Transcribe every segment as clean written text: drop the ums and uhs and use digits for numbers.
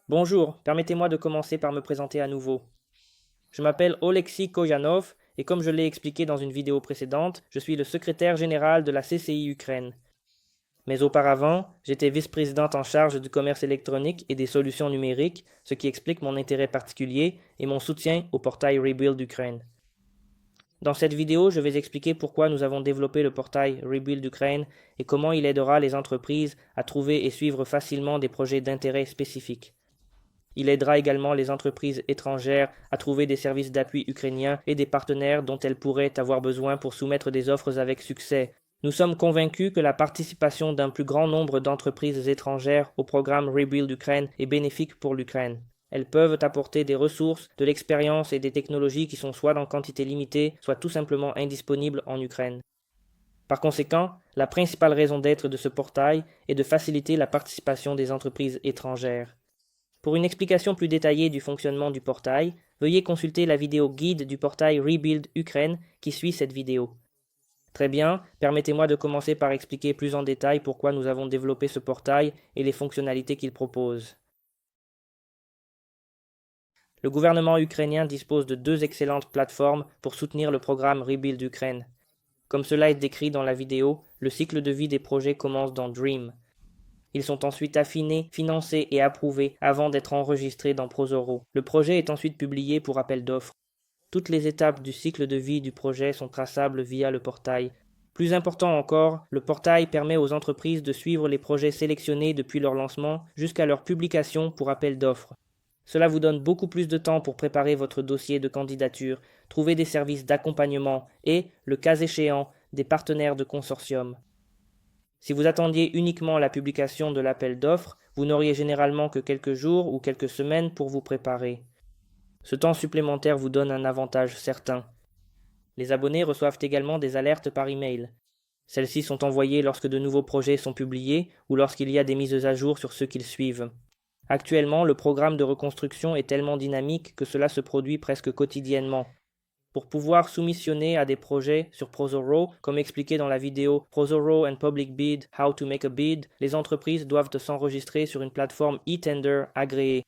Bonjour, permettez-moi de commencer par me présenter à nouveau. Je m'appelle Oleksiy Koyanov et comme je l'ai expliqué dans une vidéo précédente, je suis le secrétaire général de la CCI Ukraine. Mais auparavant, j'étais vice-présidente en charge du commerce électronique et des solutions numériques, ce qui explique mon intérêt particulier et mon soutien au portail Rebuild Ukraine. Dans cette vidéo, je vais expliquer pourquoi nous avons développé le portail Rebuild Ukraine et comment il aidera les entreprises à trouver et suivre facilement des projets d'intérêt spécifiques. Il aidera également les entreprises étrangères à trouver des services d'appui ukrainiens et des partenaires dont elles pourraient avoir besoin pour soumettre des offres avec succès. Nous sommes convaincus que la participation d'un plus grand nombre d'entreprises étrangères au programme Rebuild Ukraine est bénéfique pour l'Ukraine. Elles peuvent apporter des ressources, de l'expérience et des technologies qui sont soit en quantité limitée, soit tout simplement indisponibles en Ukraine. Par conséquent, la principale raison d'être de ce portail est de faciliter la participation des entreprises étrangères. Pour une explication plus détaillée du fonctionnement du portail, veuillez consulter la vidéo guide du portail Rebuild Ukraine qui suit cette vidéo. Très bien, permettez-moi de commencer par expliquer plus en détail pourquoi nous avons développé ce portail et les fonctionnalités qu'il propose. Le gouvernement ukrainien dispose de deux excellentes plateformes pour soutenir le programme Rebuild Ukraine. Comme cela est décrit dans la vidéo, le cycle de vie des projets commence dans Dream. Ils sont ensuite affinés, financés et approuvés avant d'être enregistrés dans Prozoro. Le projet est ensuite publié pour appel d'offres. Toutes les étapes du cycle de vie du projet sont traçables via le portail. Plus important encore, le portail permet aux entreprises de suivre les projets sélectionnés depuis leur lancement jusqu'à leur publication pour appel d'offres. Cela vous donne beaucoup plus de temps pour préparer votre dossier de candidature, trouver des services d'accompagnement et, le cas échéant, des partenaires de consortium. Si vous attendiez uniquement la publication de l'appel d'offres, vous n'auriez généralement que quelques jours ou quelques semaines pour vous préparer. Ce temps supplémentaire vous donne un avantage certain. Les abonnés reçoivent également des alertes par email. Celles-ci sont envoyées lorsque de nouveaux projets sont publiés ou lorsqu'il y a des mises à jour sur ceux qu'ils suivent. Actuellement, le programme de reconstruction est tellement dynamique que cela se produit presque quotidiennement. Pour pouvoir soumissionner à des projets sur Prozoro, comme expliqué dans la vidéo Prozoro and Public Bid, How to Make a Bid, les entreprises doivent s'enregistrer sur une plateforme e-tender agréée.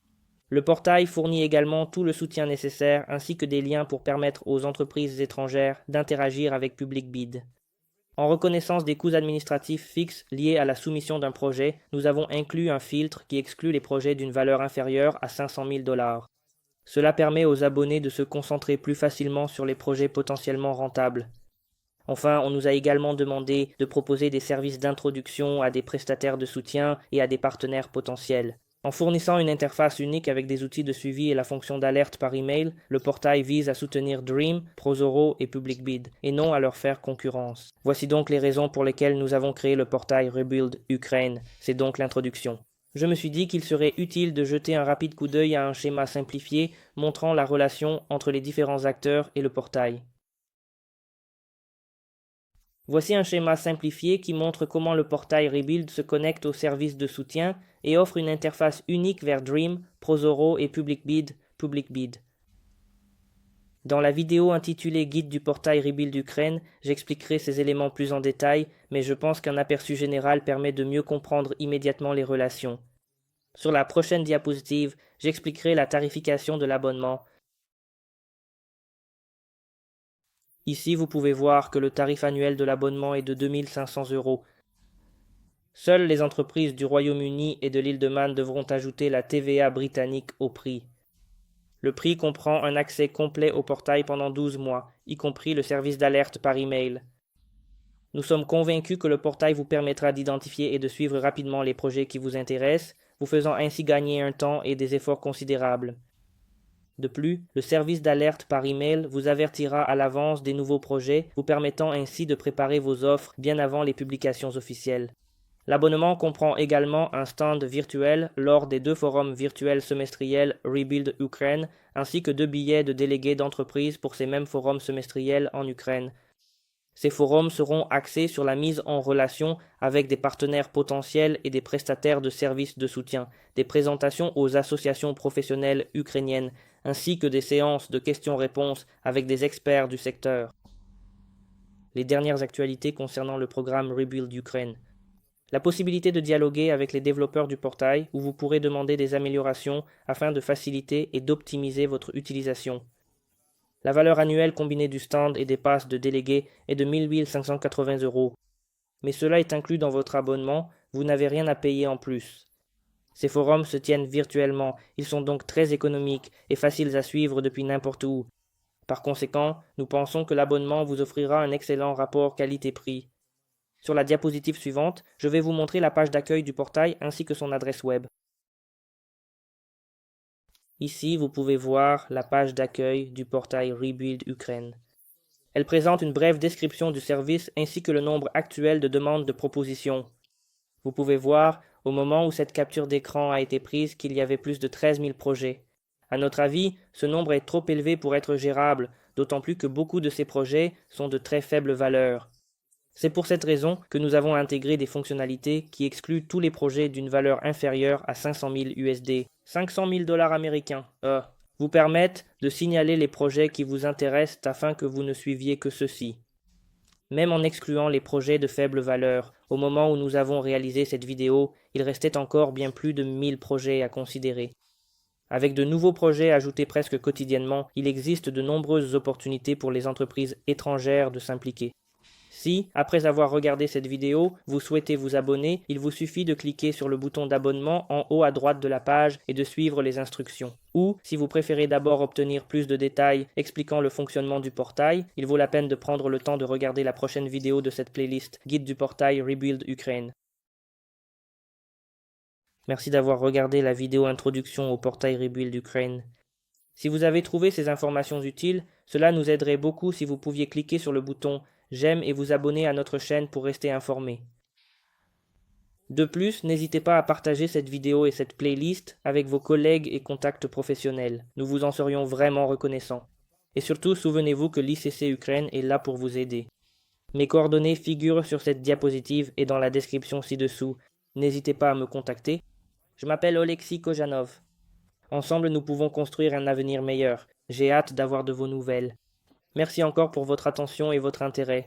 Le portail fournit également tout le soutien nécessaire ainsi que des liens pour permettre aux entreprises étrangères d'interagir avec Public Bid. En reconnaissance des coûts administratifs fixes liés à la soumission d'un projet, nous avons inclus un filtre qui exclut les projets d'une valeur inférieure à 500 000 $. Cela permet aux abonnés de se concentrer plus facilement sur les projets potentiellement rentables. Enfin, on nous a également demandé de proposer des services d'introduction à des prestataires de soutien et à des partenaires potentiels. En fournissant une interface unique avec des outils de suivi et la fonction d'alerte par email, le portail vise à soutenir Dream, Prozoro et PublicBid, et non à leur faire concurrence. Voici donc les raisons pour lesquelles nous avons créé le portail Rebuild Ukraine. C'est donc l'introduction. Je me suis dit qu'il serait utile de jeter un rapide coup d'œil à un schéma simplifié montrant la relation entre les différents acteurs et le portail. Voici un schéma simplifié qui montre comment le portail Rebuild se connecte aux services de soutien et offre une interface unique vers Dream, Prozoro et PublicBid. Dans la vidéo intitulée Guide du portail Rebuild Ukraine, j'expliquerai ces éléments plus en détail, mais je pense qu'un aperçu général permet de mieux comprendre immédiatement les relations. Sur la prochaine diapositive, j'expliquerai la tarification de l'abonnement. Ici, vous pouvez voir que le tarif annuel de l'abonnement est de 2 500 €. Seules les entreprises du Royaume-Uni et de l'île de Man devront ajouter la TVA britannique au prix. Le prix comprend un accès complet au portail pendant 12 mois, y compris le service d'alerte par email. Nous sommes convaincus que le portail vous permettra d'identifier et de suivre rapidement les projets qui vous intéressent, vous faisant ainsi gagner un temps et des efforts considérables. De plus, le service d'alerte par email vous avertira à l'avance des nouveaux projets, vous permettant ainsi de préparer vos offres bien avant les publications officielles. L'abonnement comprend également un stand virtuel lors des 2 forums virtuels semestriels Rebuild Ukraine, ainsi que 2 billets de délégués d'entreprise pour ces mêmes forums semestriels en Ukraine. Ces forums seront axés sur la mise en relation avec des partenaires potentiels et des prestataires de services de soutien, des présentations aux associations professionnelles ukrainiennes, ainsi que des séances de questions-réponses avec des experts du secteur. Les dernières actualités concernant le programme Rebuild Ukraine. La possibilité de dialoguer avec les développeurs du portail où vous pourrez demander des améliorations afin de faciliter et d'optimiser votre utilisation. La valeur annuelle combinée du stand et des passes de délégués est de 1580 €. Mais cela est inclus dans votre abonnement, vous n'avez rien à payer en plus. Ces forums se tiennent virtuellement, ils sont donc très économiques et faciles à suivre depuis n'importe où. Par conséquent, nous pensons que l'abonnement vous offrira un excellent rapport qualité-prix. Sur la diapositive suivante, je vais vous montrer la page d'accueil du portail ainsi que son adresse web. Ici, vous pouvez voir la page d'accueil du portail Rebuild Ukraine. Elle présente une brève description du service ainsi que le nombre actuel de demandes de propositions. Vous pouvez voir, au moment où cette capture d'écran a été prise, qu'il y avait plus de 13 000 projets. À notre avis, ce nombre est trop élevé pour être gérable, d'autant plus que beaucoup de ces projets sont de très faible valeur. C'est pour cette raison que nous avons intégré des fonctionnalités qui excluent tous les projets d'une valeur inférieure à 500 000 USD, 500 000 $ américains, vous permettent de signaler les projets qui vous intéressent afin que vous ne suiviez que ceux-ci. Même en excluant les projets de faible valeur, au moment où nous avons réalisé cette vidéo, il restait encore bien plus de 1000 projets à considérer. Avec de nouveaux projets ajoutés presque quotidiennement, il existe de nombreuses opportunités pour les entreprises étrangères de s'impliquer. Si, après avoir regardé cette vidéo, vous souhaitez vous abonner, il vous suffit de cliquer sur le bouton d'abonnement en haut à droite de la page et de suivre les instructions. Ou, si vous préférez d'abord obtenir plus de détails expliquant le fonctionnement du portail, il vaut la peine de prendre le temps de regarder la prochaine vidéo de cette playlist, Guide du portail Rebuild Ukraine. Merci d'avoir regardé la vidéo introduction au portail Rebuild Ukraine. Si vous avez trouvé ces informations utiles, cela nous aiderait beaucoup si vous pouviez cliquer sur le bouton j'aime et vous abonner à notre chaîne pour rester informé. De plus, n'hésitez pas à partager cette vidéo et cette playlist avec vos collègues et contacts professionnels. Nous vous en serions vraiment reconnaissants. Et surtout, souvenez-vous que l'ICC Ukraine est là pour vous aider. Mes coordonnées figurent sur cette diapositive et dans la description ci-dessous. N'hésitez pas à me contacter. Je m'appelle Oleksiy Kojanov. Ensemble, nous pouvons construire un avenir meilleur. J'ai hâte d'avoir de vos nouvelles. Merci encore pour votre attention et votre intérêt.